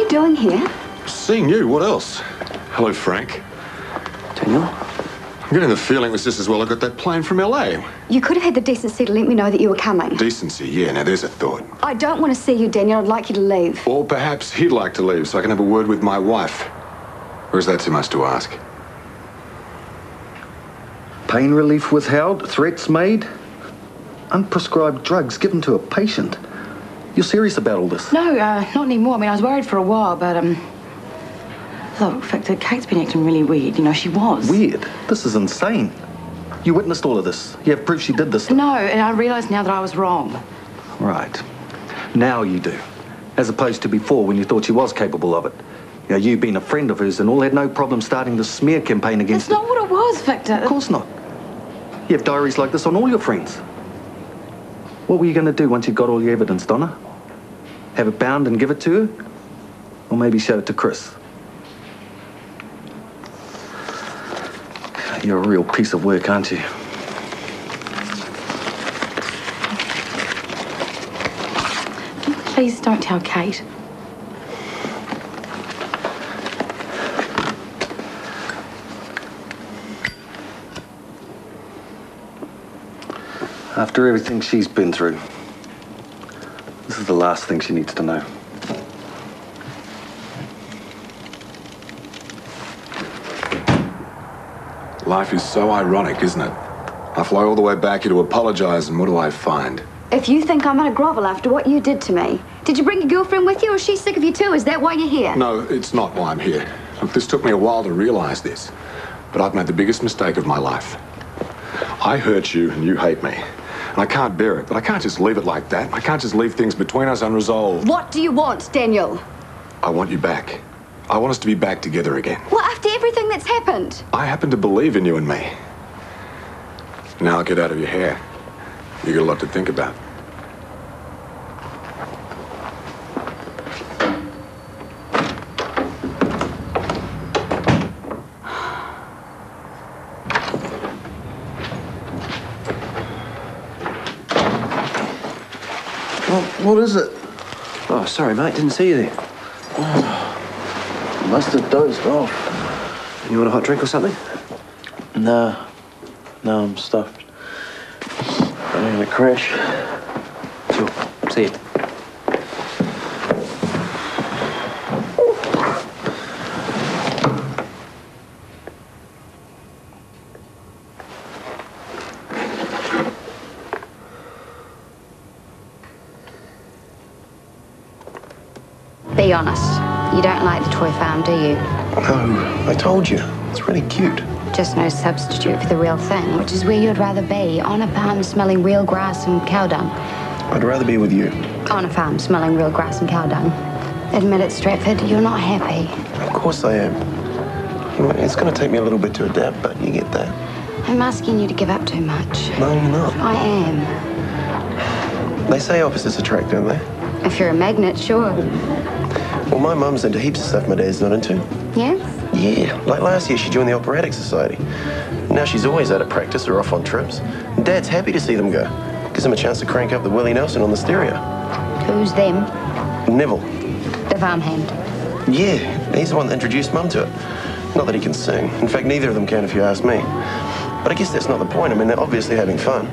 you doing here? Seeing you, what else? Hello, Frank. Daniel? I'm getting the feeling it was just as well I got that plane from LA. You could have had the decency to let me know that you were coming. Decency, yeah, now there's a thought. I don't want to see you, Daniel. I'd like you to leave. Or perhaps he'd like to leave so I can have a word with my wife. Or is that too much to ask? Pain relief withheld, threats made, unprescribed drugs given to a patient. You're serious about all this? No, not anymore. I mean, I was worried for a while, but, look, Victor, Kate's been acting really weird. You know, she was. Weird? This is insane. You witnessed all of this. You have proof she did this. No, and I realise now that I was wrong. Right. Now you do. As opposed to before when you thought she was capable of it. You know, you being a friend of hers and all had no problem starting the smear campaign against That's not what it was, Victor. Of course not. You have diaries like this on all your friends. What were you going to do once you got all your evidence, Donna? Have it bound and give it to her? Or maybe show it to Chris? You're a real piece of work, aren't you? Please don't tell Kate. After everything she's been through, this is the last thing she needs to know. Life is so ironic, isn't it? I fly all the way back here to apologize, and what do I find? If you think I'm going to grovel after what you did to me, did you bring your girlfriend with you, or is she sick of you too? Is that why you're here? No, it's not why I'm here. Look, this took me a while to realize this, but I've made the biggest mistake of my life. I hurt you, and you hate me. And I can't bear it, but I can't just leave it like that. I can't just leave things between us unresolved. What do you want, Daniel? I want you back. I want us to be back together again. Well, after everything that's happened. I happen to believe in you and me. Now get out of your hair. You got a lot to think about. What is it? Oh, sorry, mate. Didn't see you there. Must have dozed off. You want a hot drink or something? No, I'm stuffed. I'm gonna crash. Sure. See you. Be honest. You don't like the toy farm, do you? No, I told you. It's really cute. Just no substitute for the real thing, which is where you'd rather be, on a farm smelling real grass and cow dung. I'd rather be with you. On a farm smelling real grass and cow dung. Admit it, Stratford, you're not happy. Of course I am. It's going to take me a little bit to adapt, but you get that. I'm asking you to give up too much. No, you're not. I am. They say opposites attract, don't they? If you're a magnet, sure. Well, my mum's into heaps of stuff my dad's not into. Yeah? Yeah, like last year she joined the Operatic Society. Now she's always out of practice or off on trips. And Dad's happy to see them go. Gives him a chance to crank up the Willie Nelson on the stereo. Who's them? Neville. The farmhand. Yeah, he's the one that introduced Mum to it. Not that he can sing. In fact, neither of them can if you ask me. But I guess that's not the point. I mean, they're obviously having fun.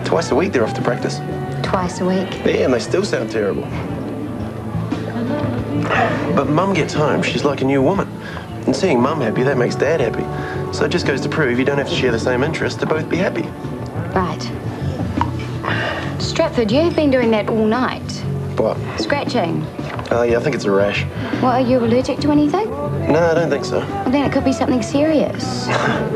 Twice a week they're off to practice. Twice a week? Yeah, and they still sound terrible. But Mum gets home, she's like a new woman. And seeing Mum happy, that makes Dad happy. So it just goes to prove you don't have to share the same interests to both be happy. Right. Stratford, you've been doing that all night. What? Scratching. Oh, yeah, I think it's a rash. Well, are you allergic to anything? No, I don't think so. Well, then it could be something serious.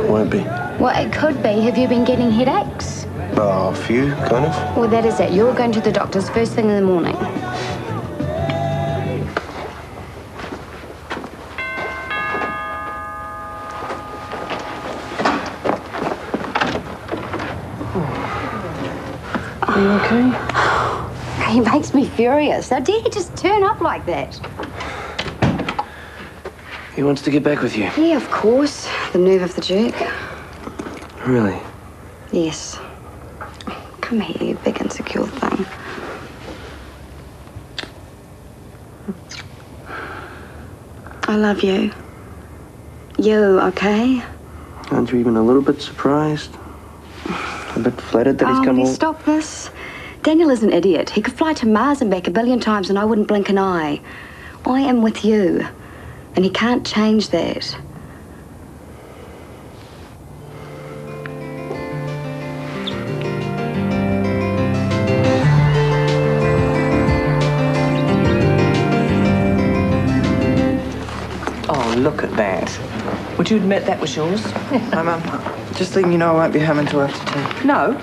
Won't be. Well, it could be. Have you been getting headaches? Oh, a few, kind of. Well, that is it. You're going to the doctor's first thing in the morning. Are you okay? He makes me furious. How dare he just turn up like that? He wants to get back with you. Yeah, of course. The nerve of the jerk. Really? Yes. Come here, you big insecure thing. I love you. You, okay? Aren't you even a little bit surprised? A bit flattered that he's come all... Stop this. Daniel is an idiot. He could fly to Mars and back 1 billion times and I wouldn't blink an eye. I am with you. And he can't change that. Oh, look at that. Would you admit that was yours? Hi, Mum. Just letting you know I won't be home until after tea. No.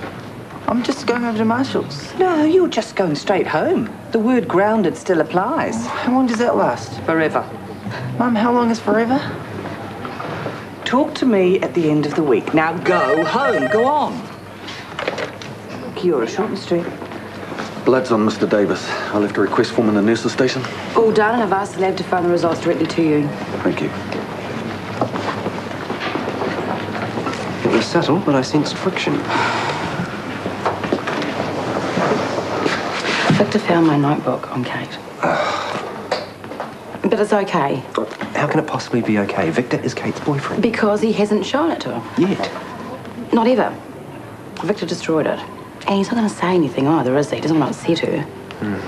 I'm just going over to Marshall's. No, you're just going straight home. The word grounded still applies. How long does that last? Forever. Mum, how long is forever? Talk to me at the end of the week. Now go home. Go on. Kia ora, Shortland Street. Blood's on Mr. Davis. I left a request form in the nurse's station. All done, and I've asked the lab to phone the results directly to you. Thank you. It was subtle, but I sensed friction. Victor found my notebook on Kate. But it's okay. How can it possibly be okay? Victor is Kate's boyfriend. Because he hasn't shown it to her. Yet. Not ever. Victor destroyed it. And he's not going to say anything either, is he? He doesn't want to upset her.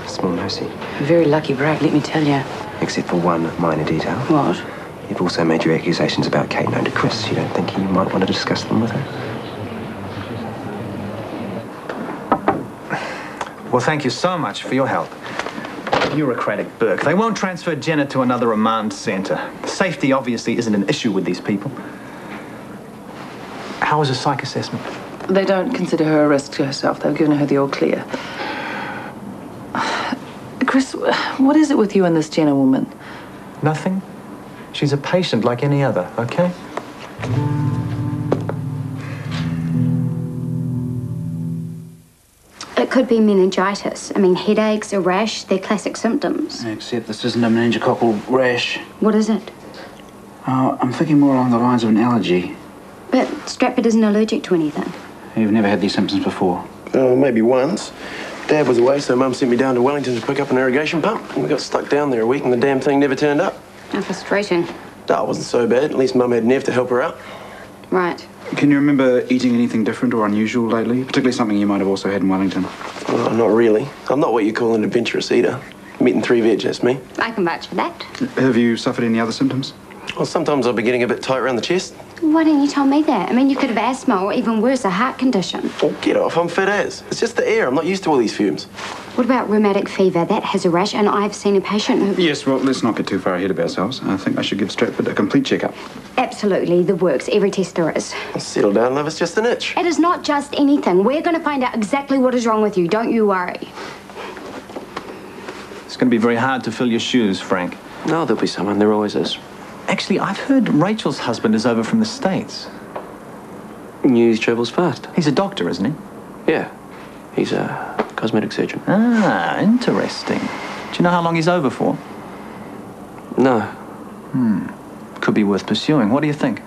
Small mercy. A very lucky break, let me tell you. Except for one minor detail. What? You've also made your accusations about Kate known to Chris. You don't think he might want to discuss them with her? Well, thank you so much for your help. Bureaucratic Burke. They won't transfer Jenna to another remand centre. Safety obviously isn't an issue with these people. How was the psych assessment? They don't consider her a risk to herself. They've given her the all clear. Chris, what is it with you and this Jenna woman? Nothing. She's a patient like any other, okay? It could be meningitis. I mean, headaches, a rash, they're classic symptoms. Except this isn't a meningococcal rash. What is it? I'm thinking more along the lines of an allergy. But Stratford isn't allergic to anything. You've never had these symptoms before? Oh, maybe once. Dad was away, so Mum sent me down to Wellington to pick up an irrigation pump. And we got stuck down there a week and the damn thing never turned up. How frustrating. No, it wasn't so bad. At least Mum had Nev to help her out. Right. Can you remember eating anything different or unusual lately? Particularly something you might have also had in Wellington? Oh, not really. I'm not what you call an adventurous eater. Meat and 3 veg, that's me. I can vouch for that. Have you suffered any other symptoms? Well, sometimes I'll be getting a bit tight around the chest. Why didn't you tell me that? I mean, you could have asthma or even worse, a heart condition. Oh, get off. I'm fit as. It's just the air. I'm not used to all these fumes. What about rheumatic fever? That has a rash, and I've seen a patient who... Yes, well, let's not get too far ahead of ourselves. I think I should give Stratford a complete checkup. Absolutely, the works. Every test there is. Settle down, love. It's just an itch. It is not just anything. We're going to find out exactly what is wrong with you. Don't you worry. It's going to be very hard to fill your shoes, Frank. No, there'll be someone. There always is. Actually, I've heard Rachel's husband is over from the States. News travels fast. He's a doctor, isn't he? Yeah. He's a cosmetic surgeon. Ah, interesting. Do you know how long he's over for? No. Could be worth pursuing. What do you think?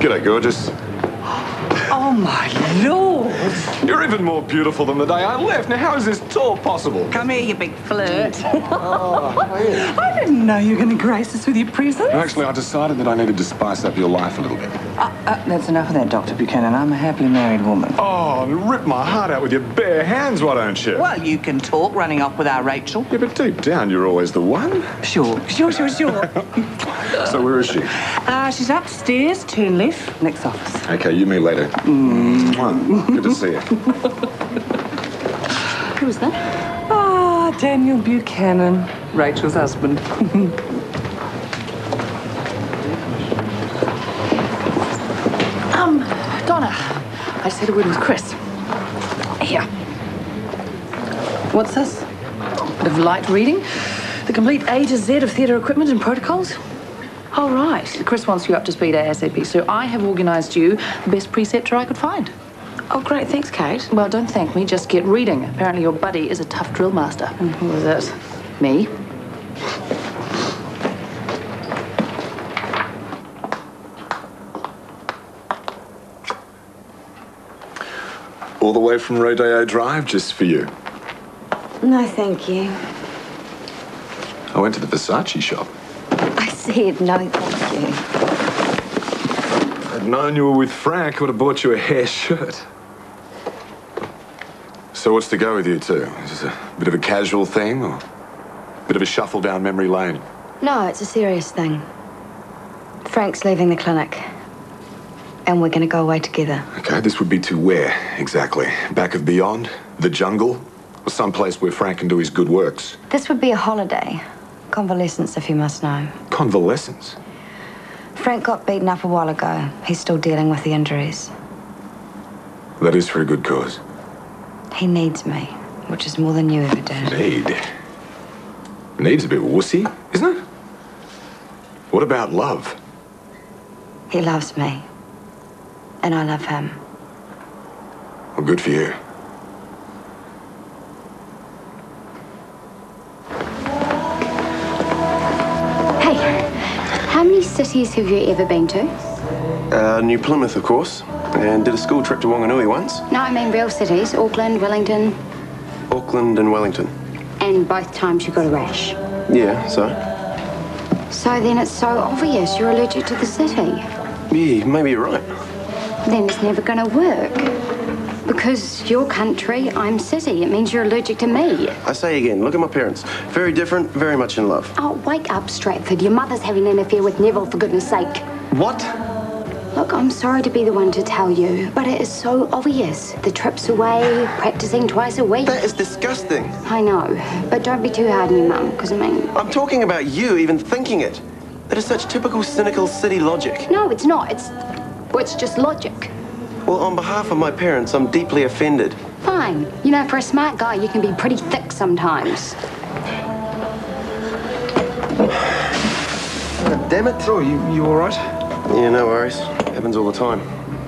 G'day, gorgeous. Oh, my Lord. You're even more beautiful than the day I left. Now, how is this at all possible? Come here, you big flirt. Oh, I didn't know you were going to grace us with your presence. Actually, I decided that I needed to spice up your life a little bit. That's enough of that, Dr. Buchanan. I'm a happily married woman. Oh, rip my heart out with your bare hands, why don't you? Well, you can talk running off with our Rachel. Yeah, but deep down, you're always the one. Sure. So where is she? She's upstairs, turn left, next office. Okay, you meet later. Mwah. Good to see you. Who was that? Daniel Buchanan, Rachel's husband. Donna, I just had a word with Chris. Here. What's this? Bit of light reading. The complete A to Z of theatre equipment and protocols. Oh, right. Chris wants you up to speed ASAP, so I have organised you the best preceptor I could find. Oh, great. Thanks, Kate. Well, don't thank me, just get reading. Apparently your buddy is a tough drill master. Who is it? Me? All the way from Rodeo Drive just for you. No, thank you. I went to the Versace shop. I said no, thank you. If I'd known you were with Frank, I would have bought you a hair shirt. So what's to go with you two? Is this a bit of a casual thing, or a bit of a shuffle down memory lane? No, it's a serious thing. Frank's leaving the clinic. And we're going to go away together. Okay, this would be to where, exactly? Back of beyond? The jungle? Or someplace where Frank can do his good works? This would be a holiday. Convalescence, if you must know. Convalescence? Frank got beaten up a while ago. He's still dealing with the injuries. That is for a good cause. He needs me, which is more than you ever did. Need's a bit wussy, isn't it? What about love? He loves me. And I love him. Well, good for you. Hey, how many cities have you ever been to? New Plymouth, of course. And did a school trip to Wanganui once. No, I mean real cities. Auckland, Wellington. Auckland and Wellington. And both times you got a rash. Yeah, so? So then it's so obvious you're allergic to the city. Yeah, maybe you're right. Then it's never going to work. Because you're country, I'm city. It means you're allergic to me. I say again, look at my parents. Very different, very much in love. Oh, wake up, Stratford. Your mother's having an affair with Neville, for goodness sake. What? Look, I'm sorry to be the one to tell you, but it is so obvious. The trips away, practicing twice a week. That is disgusting. I know, but don't be too hard on your mum, because I mean... I'm talking about you even thinking it. That is such typical cynical city logic. No, it's not. It's just logic. Well, on behalf of my parents, I'm deeply offended. Fine. You know, for a smart guy, you can be pretty thick sometimes. God damn it. Oh, you all right? Yeah, no worries. Happens all the time.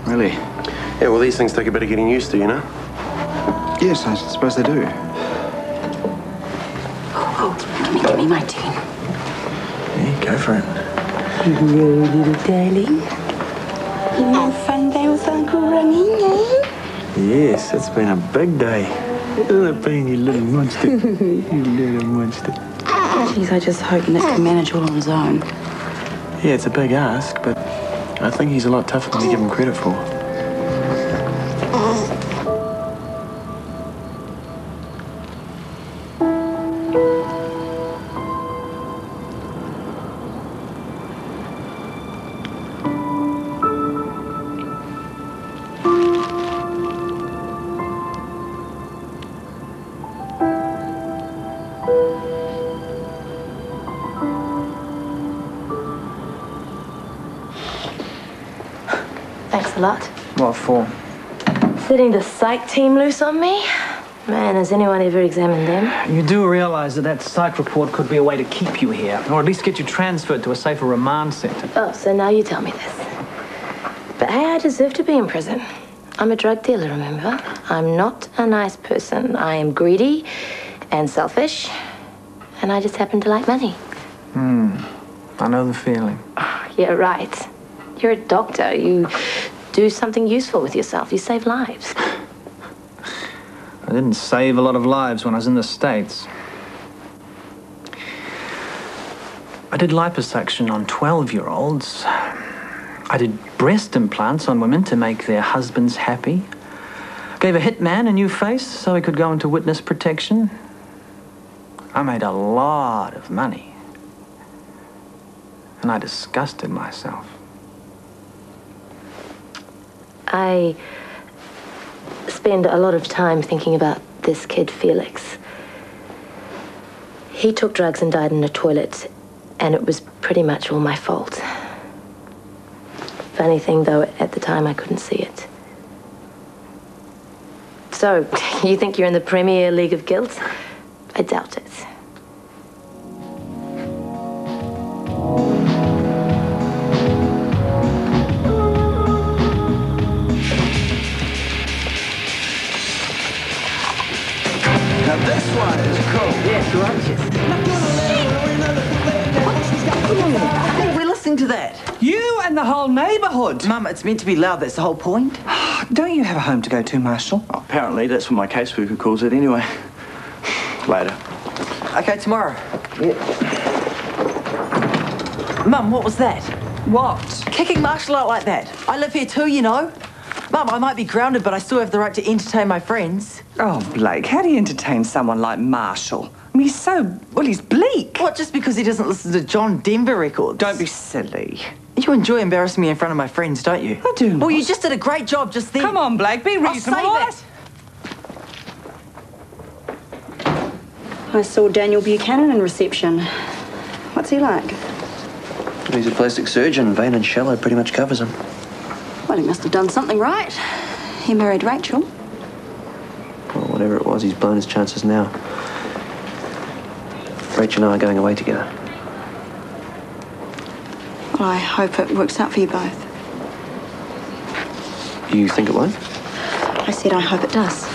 Really? Yeah, well, these things take a bit of getting used to, you know? Yes, I suppose they do. Oh, give me my tune. Yeah, go for it. Hello, little darling. You had a fun day with Uncle Rangi, eh? Yes, it's been a big day. Isn't it been, you little monster? You little monster. Jeez, I just hope Nick can manage all on his own. Yeah, it's a big ask, but I think he's a lot tougher than we give him credit for. Thanks a lot. What for? Setting the psych team loose on me? Man, has anyone ever examined them? You do realize that psych report could be a way to keep you here, or at least get you transferred to a safer remand center. Oh, so now you tell me this. But hey, I deserve to be in prison. I'm a drug dealer, remember? I'm not a nice person. I am greedy and selfish, and I just happen to like money. I know the feeling. Oh, yeah, right. You're a doctor. You do something useful with yourself. You save lives. I didn't save a lot of lives when I was in the States. I did liposuction on 12-year-olds. I did breast implants on women to make their husbands happy. Gave a hitman a new face so he could go into witness protection. I made a lot of money. And I disgusted myself. I spend a lot of time thinking about this kid, Felix. He took drugs and died in a toilet, and it was pretty much all my fault. Funny thing, though, at the time I couldn't see it. So, you think you're in the Premier League of Guilt? I doubt it. Hey, we're listening to that. You and the whole neighbourhood. Mum, it's meant to be loud. That's the whole point. Don't you have a home to go to, Marshall? Oh, apparently, that's what my caseworker calls it anyway. Later. Okay, tomorrow. Yeah. Mum, what was that? What? Kicking martial art like that. I live here too, you know. Mum, I might be grounded, but I still have the right to entertain my friends. Oh, Blake, how do you entertain someone like Marshall? I mean, he's bleak. What, just because he doesn't listen to John Denver records? Don't be silly. You enjoy embarrassing me in front of my friends, don't you? I do not. Well, you just did a great job just then. Come on, Blake, be reasonable. I'll say that. I saw Daniel Buchanan in reception. What's he like? He's a plastic surgeon. Vein and shallow pretty much covers him. Well, he must have done something right. He married Rachel. Well, whatever it was, he's blown his chances now. Rachel and I are going away together. Well, I hope it works out for you both. You think it won't? I said I hope it does.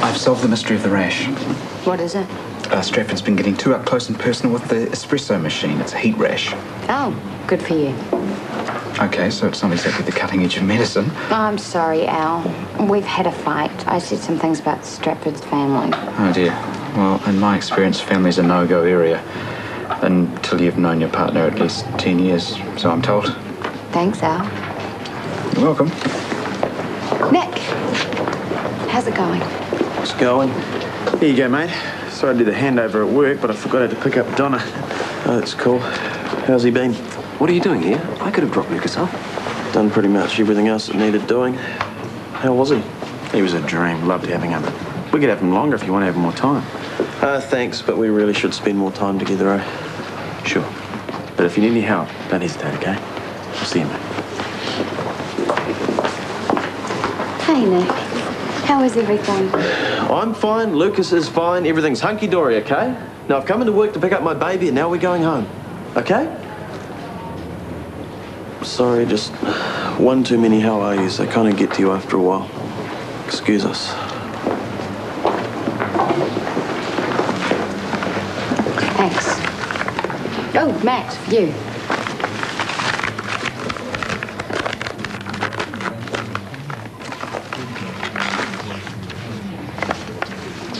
I've solved the mystery of the rash. What is it? Stratford's been getting too up close and personal with the espresso machine. It's a heat rash. Oh, good for you. Okay, so it's not exactly the cutting edge of medicine. Oh, I'm sorry, Al. We've had a fight. I said some things about Stratford's family. Oh dear. Well, in my experience, family's a no-go area until you've known your partner at least 10 years, so I'm told. Thanks, Al. You're welcome. Nick, how's it going? It's going. Here you go, mate. Sorry I did a handover at work, but I forgot to pick up Donna. Oh, that's cool. How's he been? What are you doing here? I could have dropped Lucas off. Done pretty much everything else that needed doing. How was he? He was a dream. Loved having him. We could have him longer if you want to have more time. Thanks, but we really should spend more time together, eh? Sure. But if you need any help, don't hesitate, okay? I'll see you, mate. Hey, Nick. How is everything? I'm fine, Lucas is fine, everything's hunky-dory, okay? Now, I've come into work to pick up my baby and now we're going home, okay? Sorry, just one too many how are yous. They kind of get to you after a while. Excuse us. Thanks. Oh, Matt, you.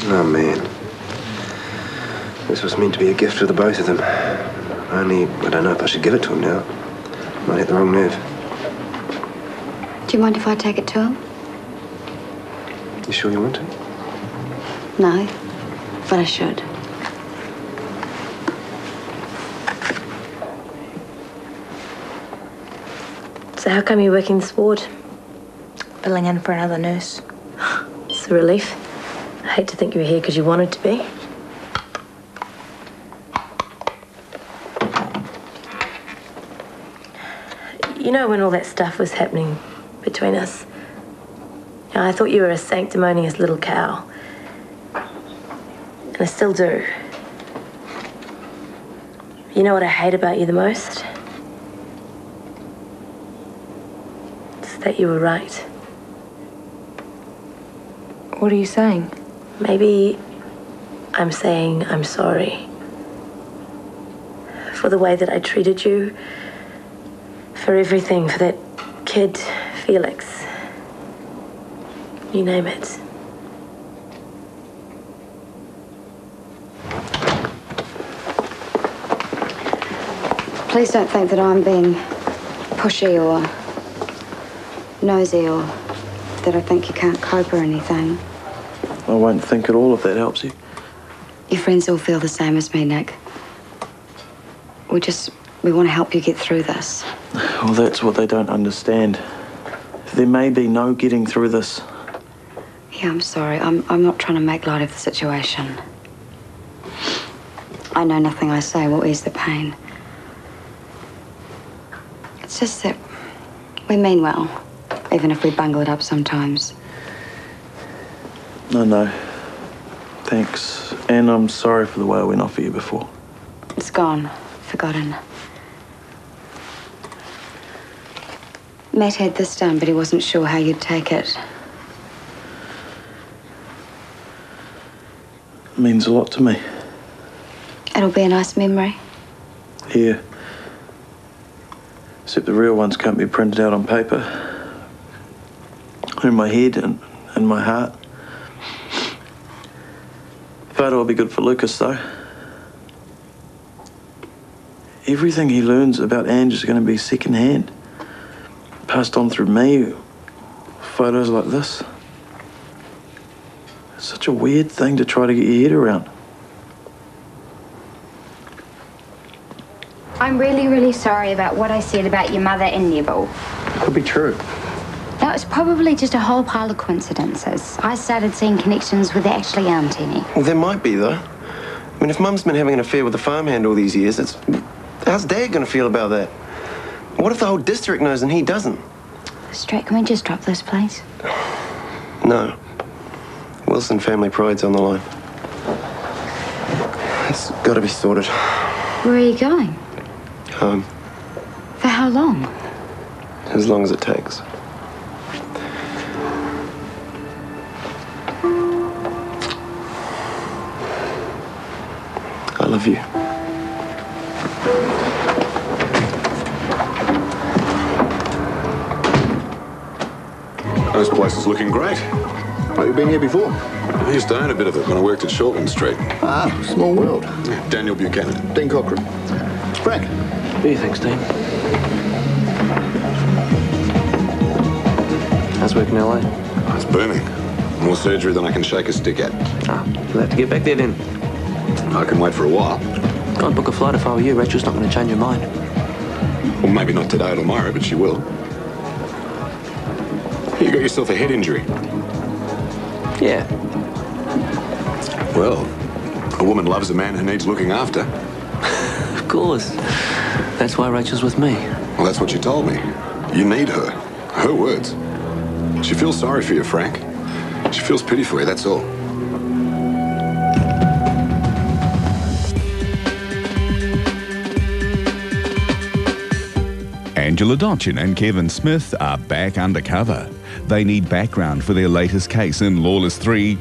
Oh, man. This was meant to be a gift for the both of them. Only, I don't know if I should give it to him now. Might hit the wrong nerve. Do you mind if I take it to him? You sure you want to? No, but I should. So how come you're working this ward? Filling in for another nurse. It's a relief. I hate to think you were here because you wanted to be. You know, when all that stuff was happening between us, I thought you were a sanctimonious little cow. And I still do. You know what I hate about you the most? It's that you were right. What are you saying? Maybe I'm saying I'm sorry for the way that I treated you, for everything, for that kid, Felix. You name it. Please don't think that I'm being pushy or nosy or that I think you can't cope or anything. I won't think at all if that helps you. Your friends all feel the same as me, Nick. We want to help you get through this. Well, that's what they don't understand. There may be no getting through this. Yeah, I'm sorry. I'm not trying to make light of the situation. I know nothing I say will ease the pain. It's just that we mean well, even if we bungle it up sometimes. No. Thanks. And I'm sorry for the way I went off for you before. It's gone. Forgotten. Matt had this done, but he wasn't sure how you'd take it. It means a lot to me. It'll be a nice memory. Yeah. Except the real ones can't be printed out on paper. In my head and in my heart. photo will be good for Lucas, though. Everything he learns about Ange is going to be second-hand. Passed on through me. Photos like this. It's such a weird thing to try to get your head around. I'm really, really sorry about what I said about your mother and Neville. Could be true. No, it's probably just a whole pile of coincidences. I started seeing connections where there actually aren't any. Well, there might be, though. I mean, if Mum's been having an affair with the farmhand all these years, how's Dad going to feel about that? What if the whole district knows and he doesn't? Straight, can we just drop this, please? No. Wilson family pride's on the line. It's got to be sorted. Where are you going? Home. For how long? As long as it takes. I love you. This place is looking great. Have you been here before? I used to own a bit of it when I worked at Shortland Street. Ah, small world. Daniel Buchanan. Dean Cochran. Frank. Beer, thanks, Dean. How's work in LA? It's booming. More surgery than I can shake a stick at. You'll have to get back there then. I can wait for a while. I'd book a flight if I were you. Rachel's not going to change her mind. Well, maybe not today or tomorrow, but she will. You got yourself a head injury. Yeah. Well, a woman loves a man who needs looking after. Of course. That's why Rachel's with me. Well, that's what she told me. You need her. Her words. She feels sorry for you, Frank. She feels pity for you, that's all. Angela Dochin and Kevin Smith are back undercover. They need background for their latest case in Lawless 3.